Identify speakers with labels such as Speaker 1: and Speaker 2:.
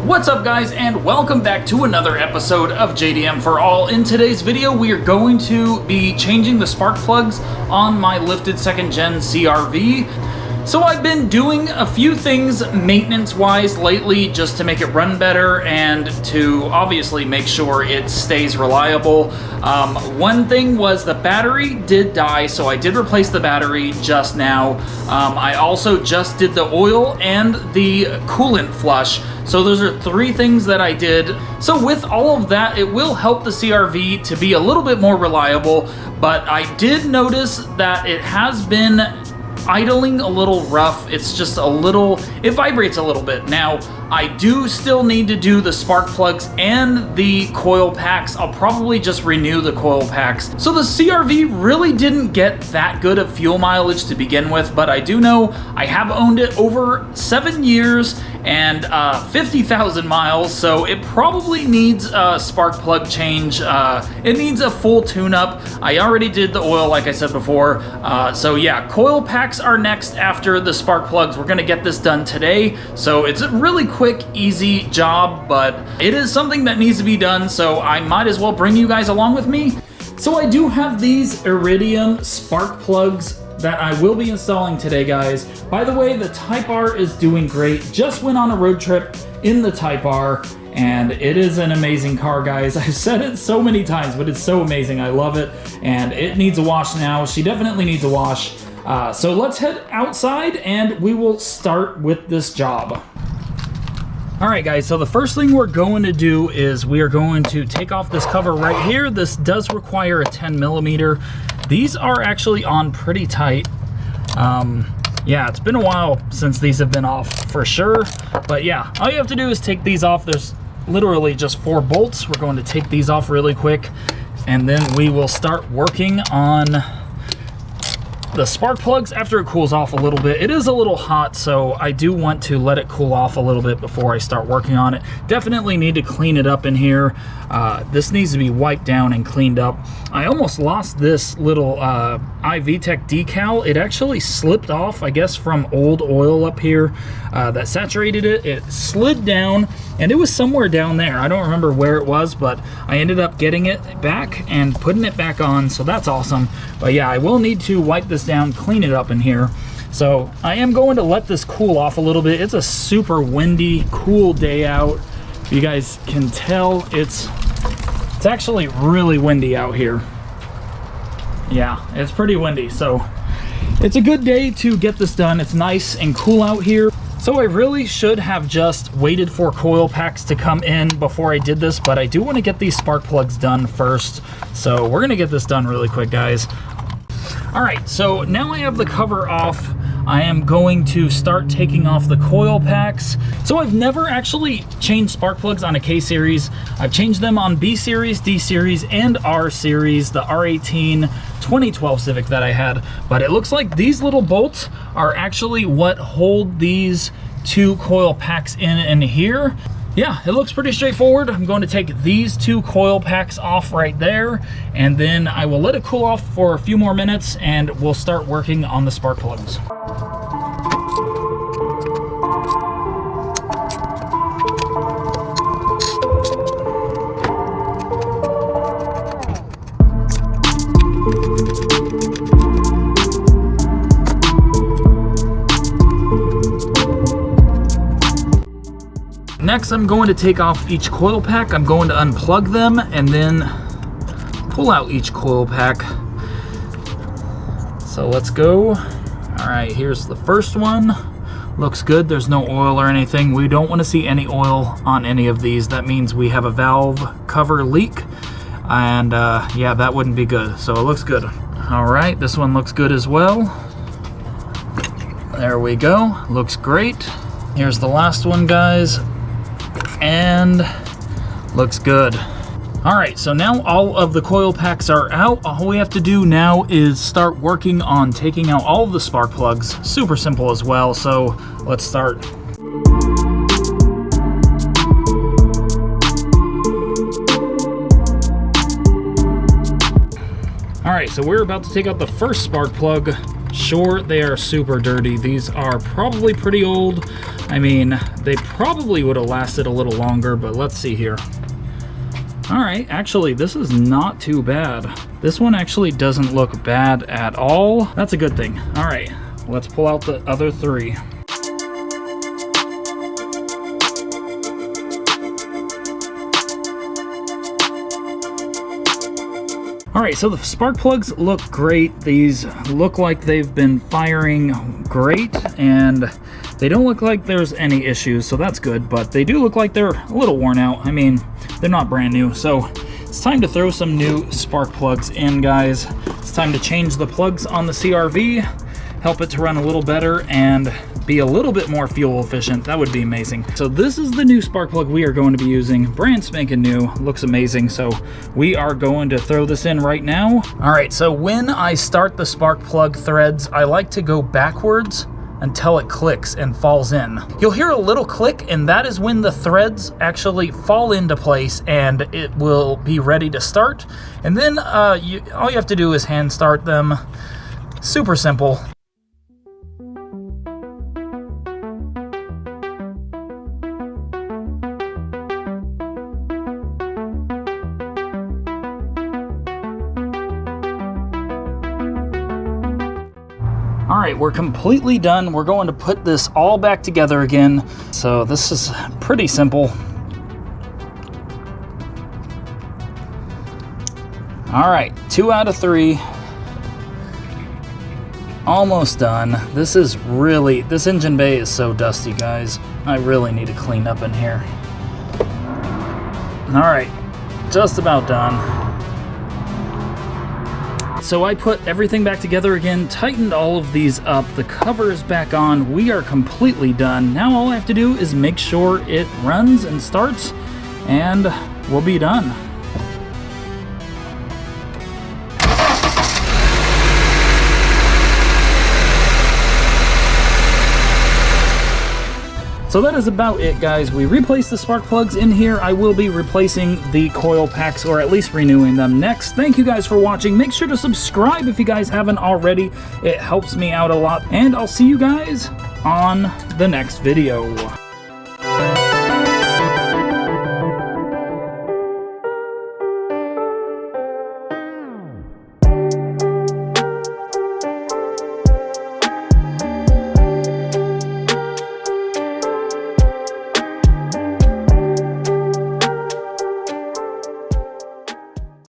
Speaker 1: What's up guys, and welcome back to another episode of JDM for All. In today's video we are going to be changing the spark plugs on my lifted 2nd gen CRV. So I've been doing a few things maintenance wise lately just to make it run better and to obviously make sure it stays reliable. One thing was the battery did die, so I did replace the battery just now. I also just did the oil and the coolant flush. So those are 3 things that I did. So with all of that, it will help the CRV to be a little bit more reliable, but I did notice that it has been idling a little rough. It's just a little, it vibrates a little bit. Now, I do still need to do the spark plugs and the coil packs. I'll probably just renew the coil packs. So the CRV really didn't get that good of fuel mileage to begin with, but I do know I have owned it over 7 years and 50,000 miles, so it probably needs a spark plug change. It needs a full tune-up. I already did the oil, like I said before. So yeah, coil packs are next after the spark plugs. We're gonna get this done today, so it's a really quick, easy job, but it is something that needs to be done, so I might as well bring you guys along with me. So I do have these Iridium spark plugs that I will be installing today, guys. By the way, the Type R is doing great. Just went on a road trip in the Type R, and it is an amazing car, guys. I've said it so many times, but it's so amazing. I love it, and it needs a wash now. She definitely needs a wash. So let's head outside, and we will start with this job. All right, guys, so the first thing we're going to do is we are going to take off this cover right here. This does require a 10 millimeter. These are actually on pretty tight. Yeah, it's been a while since these have been off for sure. But yeah, all you have to do is take these off. There's literally just 4 bolts. We're going to take these off really quick, and then we will start working on the spark plugs after it cools off a little bit. It is a little hot, so I do want to let it cool off a little bit before I start working on it. Definitely need to clean it up in here. This needs to be wiped down and cleaned up. I almost lost this little iVTEC decal. It actually slipped off, I guess, from old oil up here that saturated it. It slid down, and it was somewhere down there. I don't remember where it was, but I ended up getting it back and putting it back on, so that's awesome. But yeah, I will need to wipe this down, clean it up in here. So I am going to let this cool off a little bit. It's a super windy, cool day out. You guys can tell it's actually really windy out here. Yeah, it's pretty windy, so it's a good day to get this done. It's nice and cool out here. So I really should have just waited for coil packs to come in before I did this, but I do want to get these spark plugs done first. So we're gonna get this done really quick, guys. All right, so now I have the cover off. I am going to start taking off the coil packs. So I've never actually changed spark plugs on a K series. I've changed them on B series, D series, and R series, the R18 2012 Civic that I had. But it looks like these little bolts are actually what hold these 2 coil packs in here. Yeah, it looks pretty straightforward. I'm going to take these 2 coil packs off right there, and then I will let it cool off for a few more minutes, and we'll start working on the spark plugs. Next, I'm going to take off each coil pack. I'm going to unplug them and then pull out each coil pack. So let's go. All right, here's the first one. Looks good. There's no oil or anything. We don't want to see any oil on any of these. That means we have a valve cover leak, and yeah, that wouldn't be good. So it looks good. All right, this one looks good as well. There we go. Looks great. Here's the last one, guys. And looks good. All right, so now all of the coil packs are out. All we have to do now is start working on taking out all of the spark plugs. Super simple as well, so let's start. All right, so we're about to take out the first spark plug. Sure, they are super dirty. These are probably pretty old. I mean, they probably would have lasted a little longer, but let's see here. All right, actually, this is not too bad. This one actually doesn't look bad at all. That's a good thing. All right, let's pull out the other 3. All right, so the spark plugs look great. These look like they've been firing great, and they don't look like there's any issues, so that's good, but they do look like they're a little worn out. I mean, they're not brand new, so it's time to throw some new spark plugs in, guys. It's time to change the plugs on the CR-V, help it to run a little better, and be a little bit more fuel efficient. That would be amazing. So this is the new spark plug we are going to be using. Brand spanking new, looks amazing. So we are going to throw this in right now. All right, so when I start the spark plug threads, I like to go backwards until it clicks and falls in. You'll hear a little click, and that is when the threads actually fall into place and it will be ready to start. And then all you have to do is hand start them. Super simple. All right, we're completely done. We're going to put this all back together again. So this is pretty simple. All right, 2 out of 3. Almost done. This engine bay is so dusty, guys. I really need to clean up in here. All right, just about done. So I put everything back together again, tightened all of these up, the cover is back on, we are completely done. Now all I have to do is make sure it runs and starts, and we'll be done. So that is about it, guys. We replaced the spark plugs in here. I will be replacing the coil packs, or at least renewing them next. Thank you guys for watching. Make sure to subscribe if you guys haven't already. It helps me out a lot. And I'll see you guys on the next video.